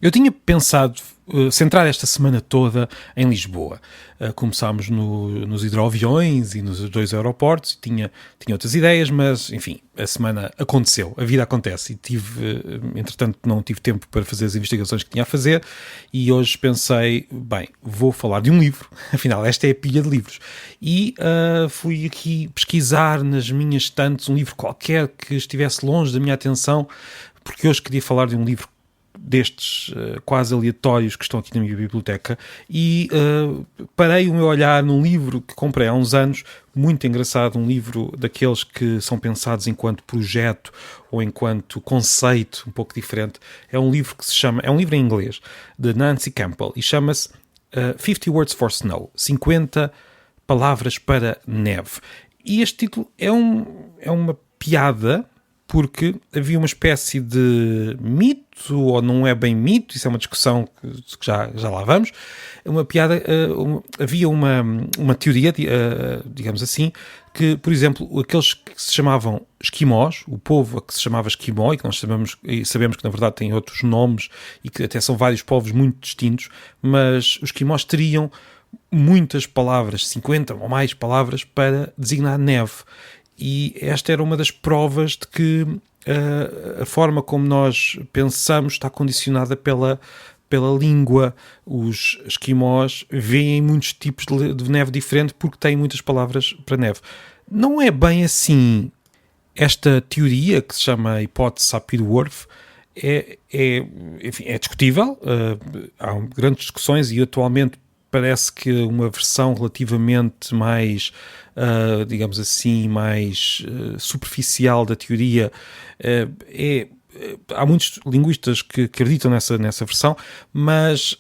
Eu tinha pensado centrar esta semana toda em Lisboa. Começámos nos hidroaviões e nos dois aeroportos, e tinha outras ideias, mas, enfim, a semana aconteceu, a vida acontece, e entretanto, não tive tempo para fazer as investigações que tinha a fazer, e hoje pensei, bem, vou falar de um livro, afinal, esta é a pilha de livros, e fui aqui pesquisar nas minhas estantes um livro qualquer que estivesse longe da minha atenção, porque hoje queria falar de um livro destes quase aleatórios que estão aqui na minha biblioteca, e parei o meu olhar num livro que comprei há uns anos, muito engraçado, um livro daqueles que são pensados enquanto projeto ou enquanto conceito um pouco diferente. É um livro que se chama, é um livro em inglês, de Nancy Campbell, e chama-se 50 Words for Snow, 50 palavras para neve. E este título é uma piada, porque havia uma espécie de mito, ou não é bem mito, isso é uma discussão que já lá vamos, uma piada, havia uma teoria, digamos assim, que, por exemplo, aqueles que se chamavam esquimós, o povo a que se chamava esquimó, e que nós sabemos que na verdade tem outros nomes, e que até são vários povos muito distintos, mas os esquimós teriam muitas palavras, 50 ou mais palavras, para designar neve. E esta era uma das provas de que a forma como nós pensamos está condicionada pela língua. Os esquimós veem muitos tipos de neve diferente porque têm muitas palavras para neve. Não é bem assim. Esta teoria, que se chama a hipótese Sapir-Whorf, enfim, é discutível. Há grandes discussões e atualmente parece que uma versão relativamente mais, digamos assim, mais superficial da teoria há muitos linguistas que acreditam nessa versão, mas,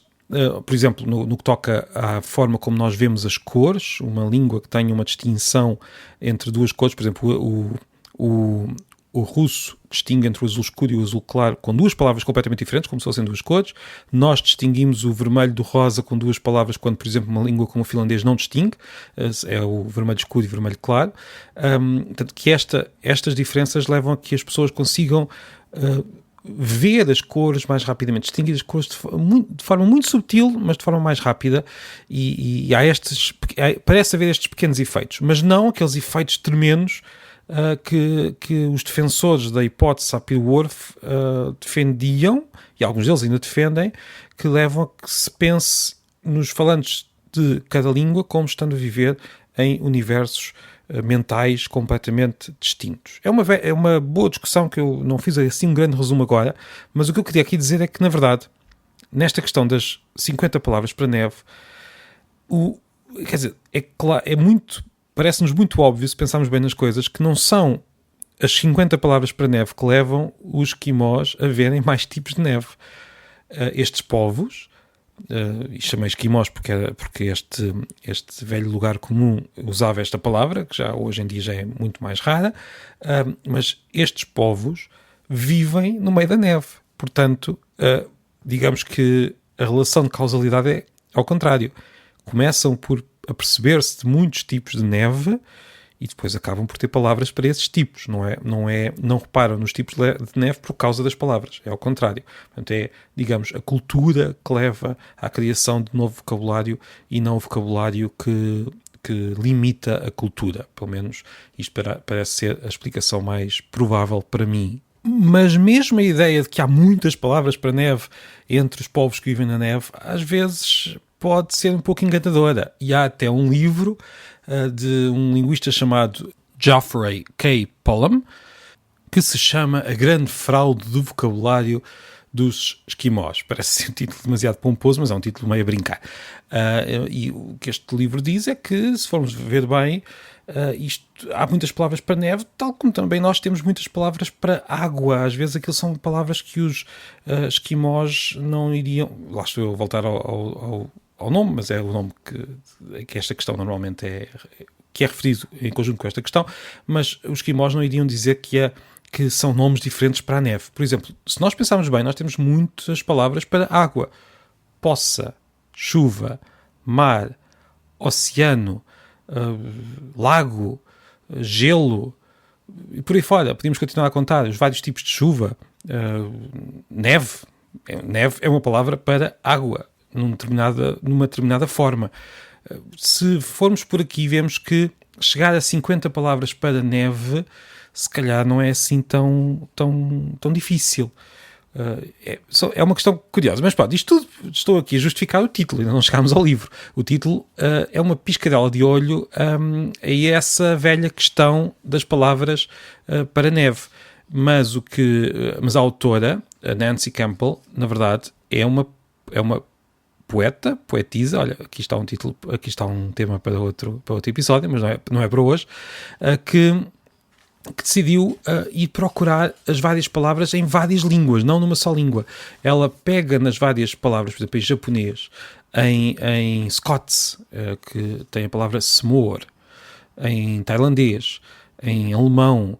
por exemplo, no que toca à forma como nós vemos as cores, uma língua que tenha uma distinção entre duas cores, por exemplo, o russo distingue entre o azul escuro e o azul claro com duas palavras completamente diferentes, como se fossem duas cores. Nós distinguimos o vermelho do rosa com duas palavras, quando, por exemplo, uma língua como o finlandês não distingue. É o vermelho escuro e o vermelho claro. Portanto, que estas diferenças levam a que as pessoas consigam ver as cores mais rapidamente, distinguir as cores de forma muito subtil, mas de forma mais rápida, e parece haver estes pequenos efeitos, mas não aqueles efeitos tremendos que os defensores da hipótese Sapir-Whorf defendiam, e alguns deles ainda defendem, que levam a que se pense nos falantes de cada língua como estando a viver em universos mentais completamente distintos. É uma boa discussão que eu não fiz assim um grande resumo agora, mas o que eu queria aqui dizer é que, na verdade, nesta questão das 50 palavras para neve, quer dizer, parece-nos muito óbvio, se pensarmos bem nas coisas, que não são as 50 palavras para neve que levam os esquimós a verem mais tipos de neve. Estes povos, e chamei esquimós porque este velho lugar comum usava esta palavra, que já hoje em dia já é muito mais rara, mas estes povos vivem no meio da neve. Portanto, digamos que a relação de causalidade é ao contrário. Começam por aperceber-se de muitos tipos de neve e depois acabam por ter palavras para esses tipos. Não reparam nos tipos de neve por causa das palavras. É ao contrário. Portanto, é, digamos, a cultura que leva à criação de novo vocabulário e não o vocabulário que limita a cultura. Pelo menos isto parece ser a explicação mais provável para mim. Mas mesmo a ideia de que há muitas palavras para neve entre os povos que vivem na neve, às vezes pode ser um pouco enganadora. E há até um livro de um linguista chamado Geoffrey K. Pullum, que se chama A Grande Fraude do Vocabulário dos Esquimós. Parece ser um título demasiado pomposo, mas é um título meio a brincar. E o que este livro diz é que, se formos ver bem, há muitas palavras para neve, tal como também nós temos muitas palavras para água. Às vezes aquilo são palavras que os esquimós não iriam... Lá estou eu a voltar ao nome, mas é o nome que esta questão normalmente que é referido em conjunto com esta questão, mas os esquimós não iriam dizer que são nomes diferentes para a neve. Por exemplo, se nós pensarmos bem, nós temos muitas palavras para água. Poça, chuva, mar, oceano, lago, gelo, e por aí fora. Podíamos continuar a contar os vários tipos de chuva, neve, Neve é uma palavra para água, numa determinada forma. Se formos por aqui, vemos que chegar a 50 palavras para neve, se calhar não é assim tão difícil. É uma questão curiosa, mas pronto, isto tudo estou aqui a justificar o título, ainda não chegámos ao livro. O título é uma piscadela de olho a essa velha questão das palavras para neve. Mas a autora, a Nancy Campbell, na verdade, é uma poetisa. Olha, aqui está um título, aqui está um tema para outro episódio, mas não é para hoje, que decidiu ir procurar as várias palavras em várias línguas, não numa só língua. Ela pega nas várias palavras, por exemplo, em japonês, em Scots, que tem a palavra semor, em tailandês, em alemão,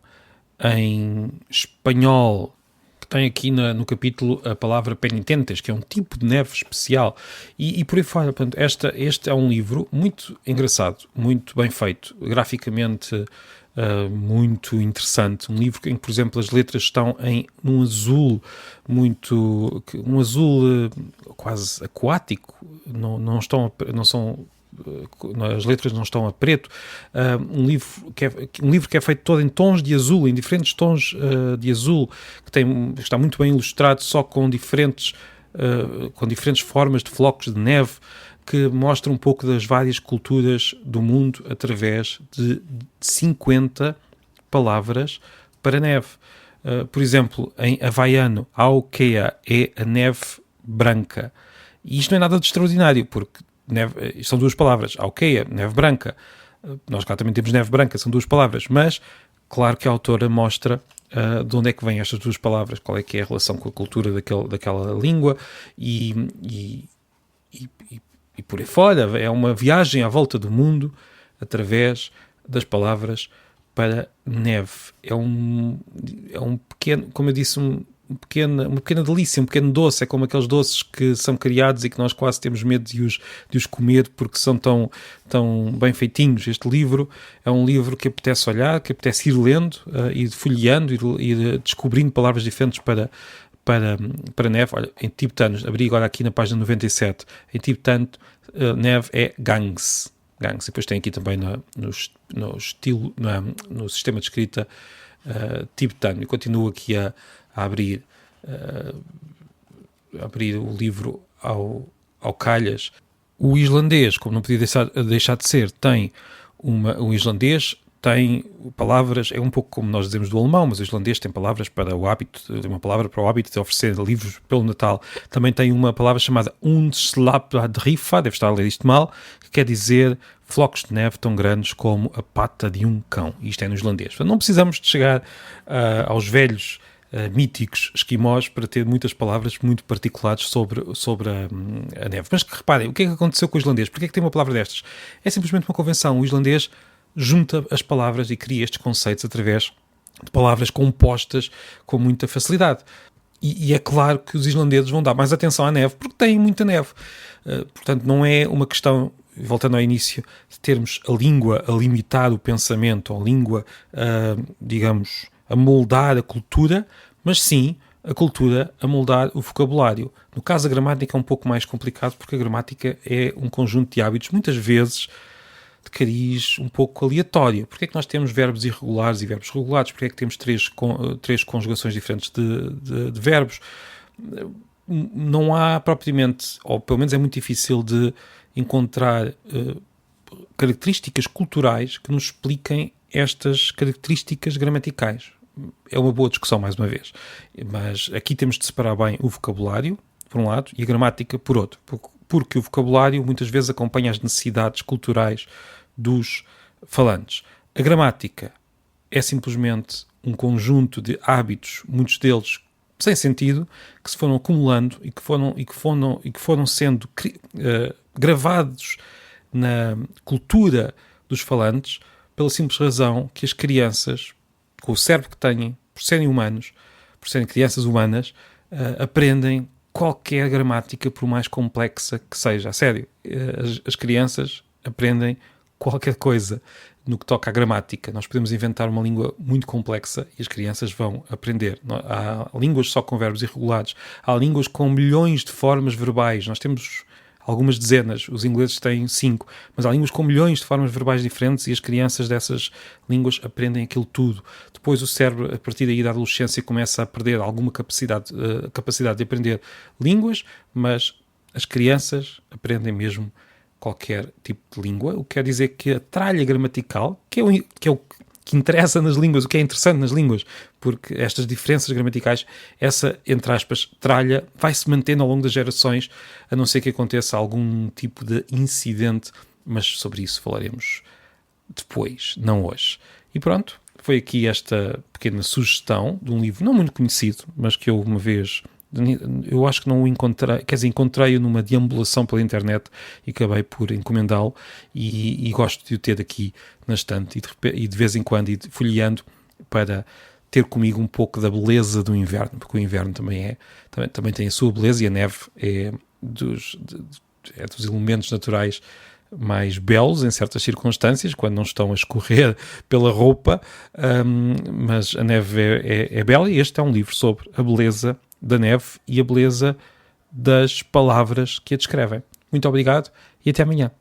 em espanhol, que tem aqui no capítulo a palavra penitentes, que é um tipo de neve especial, e por aí fora. Portanto, este é um livro muito engraçado, muito bem feito, graficamente muito interessante. Um livro em que, por exemplo, as letras estão num azul um azul quase aquático, não são as letras não estão a preto. Um livro que é feito todo em tons de azul, em diferentes tons de azul, que está muito bem ilustrado, só com diferentes formas de flocos de neve, que mostra um pouco das várias culturas do mundo através de 50 palavras para neve. Por exemplo, em havaiano, Aukea é a neve branca. E isto não é nada de extraordinário, porque neve, são duas palavras. Aukea, neve branca. Nós cá também temos neve branca, são duas palavras, mas claro que a autora mostra de onde é que vêm estas duas palavras, qual é que é a relação com a cultura daquela língua e por aí fora. É uma viagem à volta do mundo através das palavras para neve. É um pequeno, como eu disse, uma pequena delícia, um pequeno doce. É como aqueles doces que são criados e que nós quase temos medo de os comer porque são tão bem feitinhos. Este livro é um livro que apetece olhar, que apetece ir lendo, ir folheando, ir descobrindo palavras diferentes para neve. Olha, em tibetano, abri agora aqui na página 97, em tibetano, neve é gangs. E depois tem aqui também no sistema de escrita tibetano. E continuo aqui a abrir o livro ao calhas. O islandês, como não podia deixar de ser, o islandês tem palavras, é um pouco como nós dizemos do alemão, mas o islandês tem palavras para o hábito, uma palavra para o hábito de oferecer livros pelo Natal. Também tem uma palavra chamada Unslapdrifa, deve estar a ler isto mal, que quer dizer flocos de neve tão grandes como a pata de um cão. E isto é no islandês. Portanto, não precisamos de chegar aos velhos míticos esquimós para ter muitas palavras muito particulares sobre a neve. Mas que reparem, o que é que aconteceu com o islandês? Porquê é que tem uma palavra destas? É simplesmente uma convenção. O islandês junta as palavras e cria estes conceitos através de palavras compostas com muita facilidade. E é claro que os islandeses vão dar mais atenção à neve porque têm muita neve. Portanto, não é uma questão, voltando ao início, de termos a língua a limitar o pensamento, a língua, digamos, a moldar a cultura, mas sim a cultura a moldar o vocabulário. No caso, a gramática é um pouco mais complicado porque a gramática é um conjunto de hábitos, muitas vezes de cariz um pouco aleatório. Porque é que nós temos verbos irregulares e verbos regulares? Porque é que temos três conjugações diferentes de verbos? Não há propriamente, ou pelo menos é muito difícil de encontrar características culturais que nos expliquem estas características gramaticais. É uma boa discussão, mais uma vez. Mas aqui temos de separar bem o vocabulário, por um lado, e a gramática, por outro. Porque o vocabulário muitas vezes acompanha as necessidades culturais dos falantes. A gramática é simplesmente um conjunto de hábitos, muitos deles sem sentido, que se foram acumulando e que foram sendo gravados na cultura dos falantes pela simples razão que as crianças, com o cérebro que têm, por serem humanos, por serem crianças humanas, aprendem qualquer gramática, por mais complexa que seja. A sério, as crianças aprendem qualquer coisa. no que toca à gramática. Nós podemos inventar uma língua muito complexa e as crianças vão aprender. Há línguas só com verbos irregulares, há línguas com milhões de formas verbais. Nós temos algumas dezenas, os ingleses têm 5, mas há línguas com milhões de formas verbais diferentes e as crianças dessas línguas aprendem aquilo tudo. Depois o cérebro, a partir daí da adolescência, começa a perder alguma capacidade de aprender línguas, mas as crianças aprendem mesmo qualquer tipo de língua, o que quer dizer que a tralha gramatical, que é o que interessa nas línguas, o que é interessante nas línguas, porque estas diferenças gramaticais, essa, entre aspas, tralha, vai-se mantendo ao longo das gerações, a não ser que aconteça algum tipo de incidente, mas sobre isso falaremos depois, não hoje. E pronto, foi aqui esta pequena sugestão de um livro não muito conhecido, mas que eu uma vez... Eu acho que não o encontrei, quer dizer, encontrei-o numa deambulação pela internet e acabei por encomendá-lo e gosto de o ter aqui na estante e de vez em quando ir folheando para ter comigo um pouco da beleza do inverno, porque o inverno também tem a sua beleza e a neve é dos elementos naturais mais belos em certas circunstâncias, quando não estão a escorrer pela roupa, mas a neve é bela e este é um livro sobre a beleza da neve e a beleza das palavras que a descrevem. Muito obrigado e até amanhã.